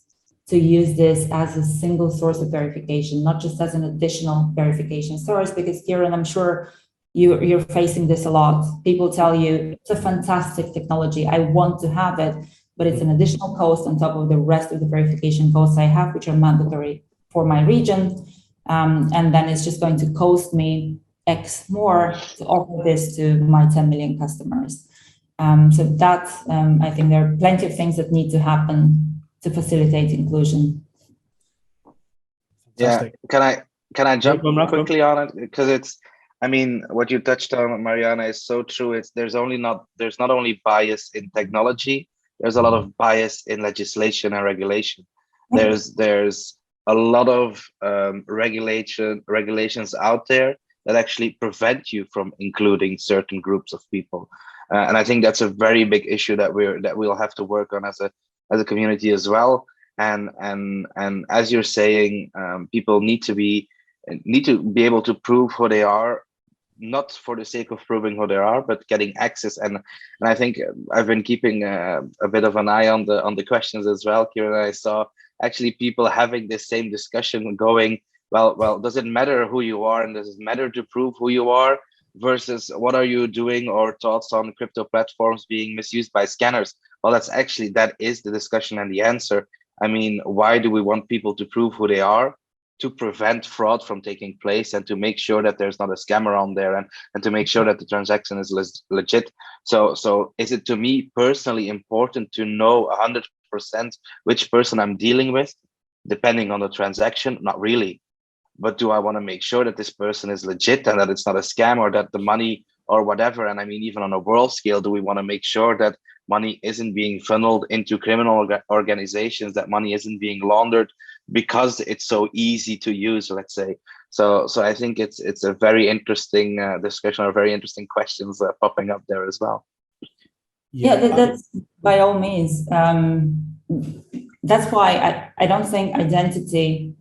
to use this as a single source of verification, not just as an additional verification source. Because, Kieran, I'm sure you're facing this a lot. People tell you, it's a fantastic technology, I want to have it, but it's an additional cost on top of the rest of the verification costs I have, which are mandatory for my region. And then it's just going to cost me X more to offer this to my 10 million customers. So that, I think there are plenty of things that need to happen to facilitate inclusion. Fantastic. Yeah, can I jump quickly on it? Because it's, I mean, what you touched on, Mariana, is so true. There's not only bias in technology, there's a lot of bias in legislation and regulation. There's a lot of regulations out there that actually prevent you from including certain groups of people, and I think that's a very big issue that we'll have to work on as a community as well. And as you're saying, people need to be able to prove who they are, not for the sake of proving who they are, but getting access. And I think I've been keeping a bit of an eye on the questions as well, Kieran. I saw actually people having this same discussion going, well, does it matter who you are, and does it matter to prove who you are, versus what are you doing, or thoughts on crypto platforms being misused by scanners? Well, that is the discussion and the answer. I mean, why do we want people to prove who they are? To prevent fraud from taking place, and to make sure that there's not a scammer on there, and to make sure that the transaction is legit. So is it, to me personally, important to know 100% which person I'm dealing with, depending on the transaction? Not really. But do I want to make sure that this person is legit and that it's not a scam, or that the money or whatever? And I mean, even on a world scale, do we want to make sure that money isn't being funneled into criminal organizations, that money isn't being laundered because it's so easy to use, let's say? So I think it's a very interesting discussion, or very interesting questions popping up there as well. Yeah, that's by all means. That's why I don't think identity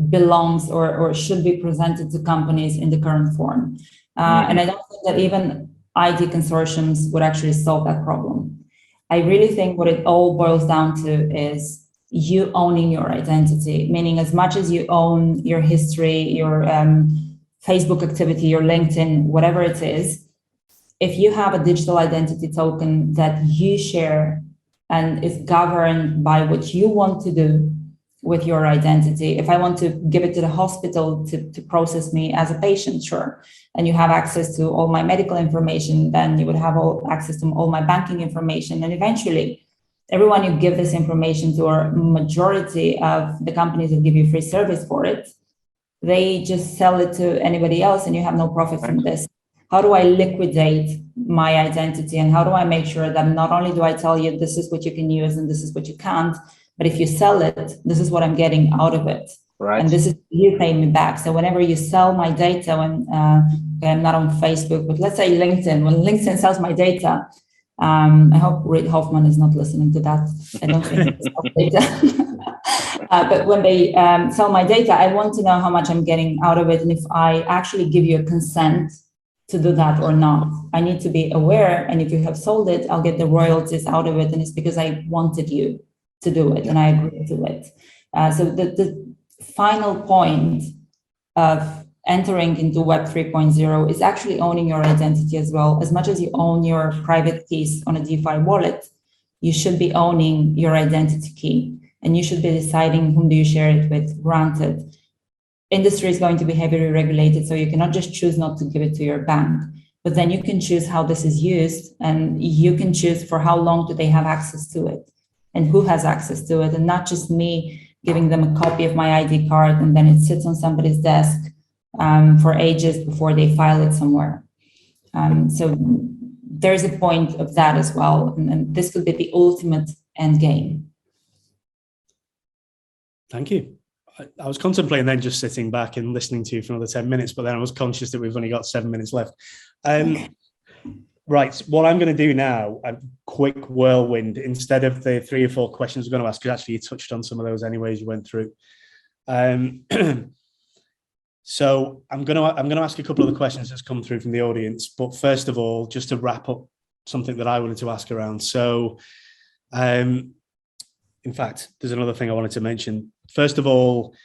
belongs or should be presented to companies in the current form. And I don't think that even ID consortiums would actually solve that problem. I really think what it all boils down to is you owning your identity, meaning as much as you own your history, your Facebook activity, your LinkedIn, whatever it is, if you have a digital identity token that you share and is governed by what you want to do with your identity. If I want to give it to the hospital to process me as a patient, sure. And you have access to all my medical information, then you would have access to all my banking information. And eventually everyone you give this information to, or majority of the companies that give you free service for it, they just sell it to anybody else and you have no profit from this. How do I liquidate my identity, and how do I make sure that not only do I tell you this is what you can use and this is what you can't, but if you sell it, this is what I'm getting out of it. Right. And this is you pay me back. So whenever you sell my data, when I'm not on Facebook, but let's say LinkedIn, when LinkedIn sells my data, I hope Reid Hoffman is not listening to that. I don't think it's data. But when they sell my data, I want to know how much I'm getting out of it, and if I actually give you a consent to do that or not. I need to be aware, and if you have sold it, I'll get the royalties out of it, and it's because I wanted you to do it, and I agreed to it. So the final point of entering into Web 3.0 is actually owning your identity as well. As much as you own your private keys on a DeFi wallet, you should be owning your identity key, and you should be deciding whom do you share it with. Granted, industry is going to be heavily regulated, so you cannot just choose not to give it to your bank, but then you can choose how this is used, and you can choose for how long do they have access to it and who has access to it, and not just me giving them a copy of my ID card and then it sits on somebody's desk for ages before they file it somewhere. So there's a point of that as well, and this could be the ultimate end game. Thank you. I was contemplating then just sitting back and listening to you for another 10 minutes, but then I was conscious that we've only got 7 minutes left. Right, what I'm going to do now, a quick whirlwind, instead of the 3 or 4 questions I'm going to ask, because actually you touched on some of those anyways, you went through. So I'm going to ask a couple of the questions that's come through from the audience, but first of all, just to wrap up something that I wanted to ask around. So, in fact, there's another thing I wanted to mention. First of all,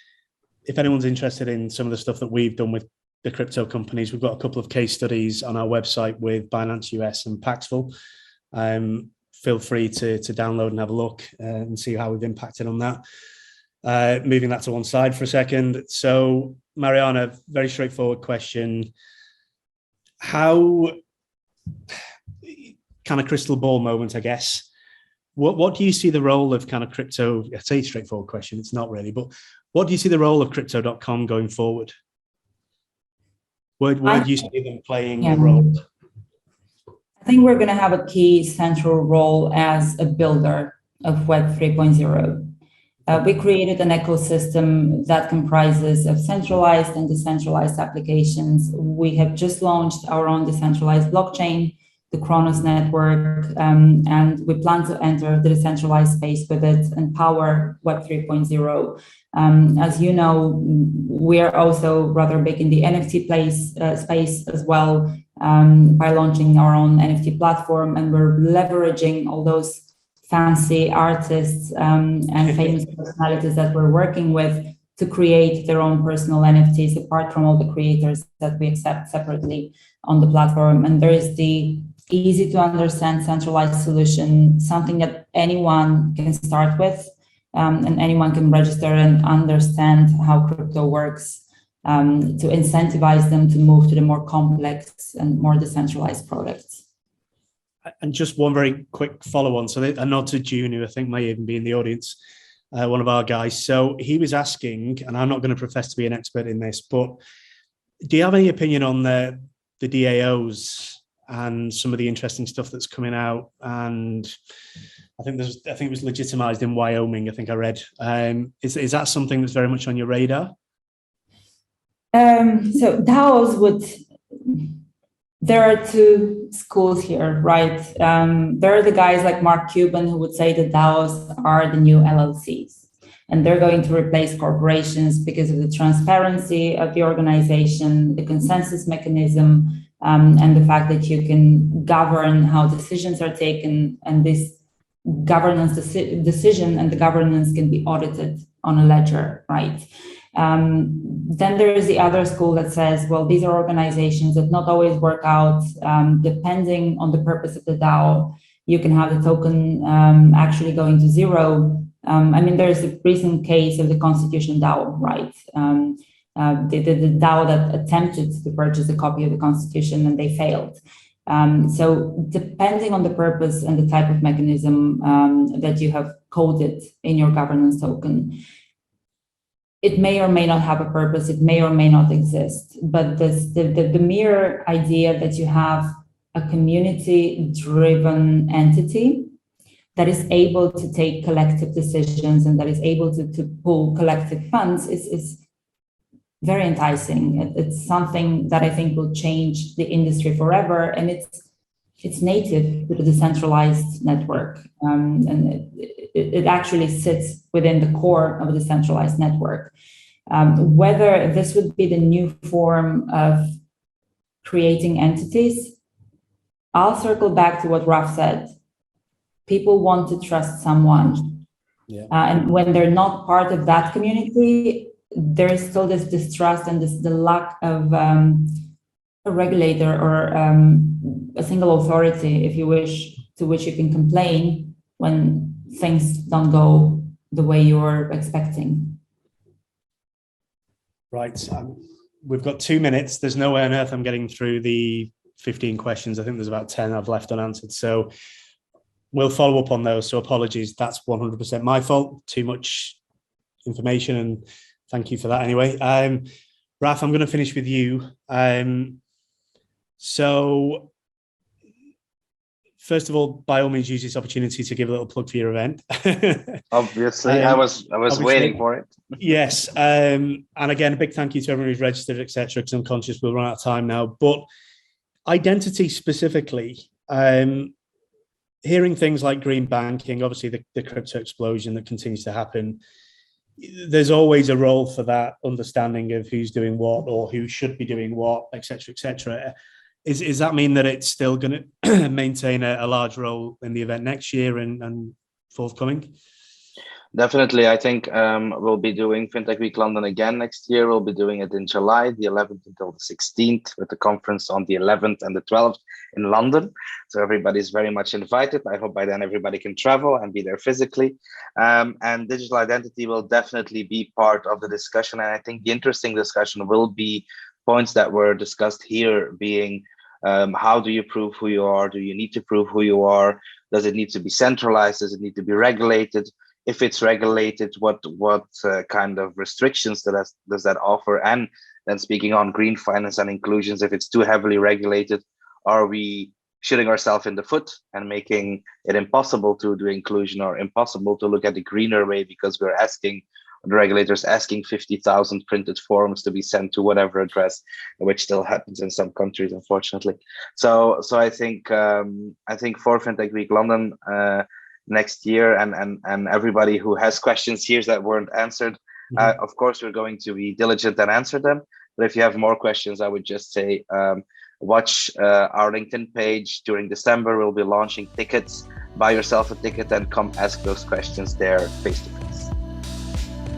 if anyone's interested in some of the stuff that we've done with the crypto companies, we've got a couple of case studies on our website with Binance US and Paxful. Feel free to download and have a look and see how we've impacted on that. Moving that to one side for a second. So, Mariana, very straightforward question. How, kind of crystal ball moment, I guess. What do you see the role of kind of crypto? I say straightforward question, it's not really, but what do you see the role of crypto.com going forward? Where do you see them playing a role? I think we're going to have a key central role as a builder of Web 3.0. We created an ecosystem that comprises of centralized and decentralized applications. We have just launched our own decentralized blockchain, the Kronos network, and we plan to enter the decentralized space with it and power Web 3.0. As you know, we are also rather big in the NFT space as well, by launching our own NFT platform, and we're leveraging all those fancy artists and famous personalities that we're working with to create their own personal NFTs, apart from all the creators that we accept separately on the platform. And there is the easy to understand centralized solution, something that anyone can start with, and anyone can register and understand how crypto works, to incentivize them to move to the more complex and more decentralized products. And just one very quick follow-on. So a nod to June, who I think may even be in the audience, one of our guys. So he was asking, and I'm not going to profess to be an expert in this, but do you have any opinion on the DAOs and some of the interesting stuff that's coming out? And I think it was legitimized in Wyoming, I think I read. Is that something that's very much on your radar? So DAOs there are 2 schools here, right? There are the guys like Mark Cuban who would say that DAOs are the new LLCs, and they're going to replace corporations because of the transparency of the organization, the consensus mechanism, and the fact that you can govern how decisions are taken, and this governance decision and the governance can be audited on a ledger, right? Then there is the other school that says, well, these are organizations that not always work out, depending on the purpose of the DAO. You can have the token actually going to zero. I mean, there's a recent case of the Constitution DAO, right? The DAO that attempted to purchase a copy of the Constitution and they failed. So depending on the purpose and the type of mechanism that you have coded in your governance token, it may or may not have a purpose, it may or may not exist, but the mere idea that you have a community-driven entity that is able to take collective decisions and that is able to pull collective funds is very enticing. It's something that I think will change the industry forever, and it's native to the decentralized network, and it actually sits within the core of a decentralized network. Whether this would be the new form of creating entities, I'll circle back to what Raf said. People want to trust someone. Yeah. And when they're not part of that community, there is still this distrust and the lack of a regulator or a single authority, if you wish, to which you can complain when things don't go the way you're expecting. Right. We've got 2 minutes. There's no way on earth I'm getting through the 15 questions. I think there's about 10 I've left unanswered. So we'll follow up on those. So apologies. That's 100% my fault. Too much information, and thank you for that anyway. Raf, I'm going to finish with you. So first of all, by all means, use this opportunity to give a little plug for your event. Obviously, I was waiting for it. Yes. And again, a big thank you to everyone who's registered, etc., because I'm conscious we'll run out of time now. But identity specifically, hearing things like green banking, obviously the crypto explosion that continues to happen, there's always a role for that understanding of who's doing what or who should be doing what, etc., etc. Is that mean that it's still going to maintain a large role in the event next year and forthcoming? Definitely. I think we'll be doing Fintech Week London again next year. We'll be doing it in July, the 11th until the 16th, with the conference on the 11th and the 12th in London. So everybody's very much invited. I hope by then everybody can travel and be there physically. And digital identity will definitely be part of the discussion. And I think the interesting discussion will be points that were discussed here being how do you prove who you are? Do you need to prove who you are? Does it need to be centralized? Does it need to be regulated? If it's regulated, what kind of restrictions does that offer? And then speaking on green finance and inclusions, if it's too heavily regulated, are we shooting ourselves in the foot and making it impossible to do inclusion or impossible to look at the greener way because we're asking the regulators 50,000 printed forms to be sent to whatever address, which still happens in some countries, unfortunately. So I think for Fintech Week London next year, and everybody who has questions here that weren't answered, of course we're going to be diligent and answer them. But if you have more questions, I would just say watch our LinkedIn page. During December, we'll be launching tickets. Buy yourself a ticket and come ask those questions there face to face.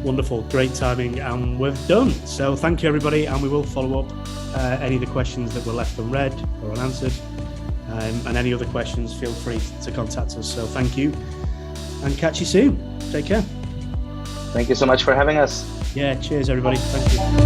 Wonderful, great timing, and we're done. So thank you, everybody, and we will follow up any of the questions that were left unread or unanswered. And any other questions, feel free to contact us. So thank you, and catch you soon. Take care. Thank you so much for having us. Yeah, cheers, everybody. Thank you.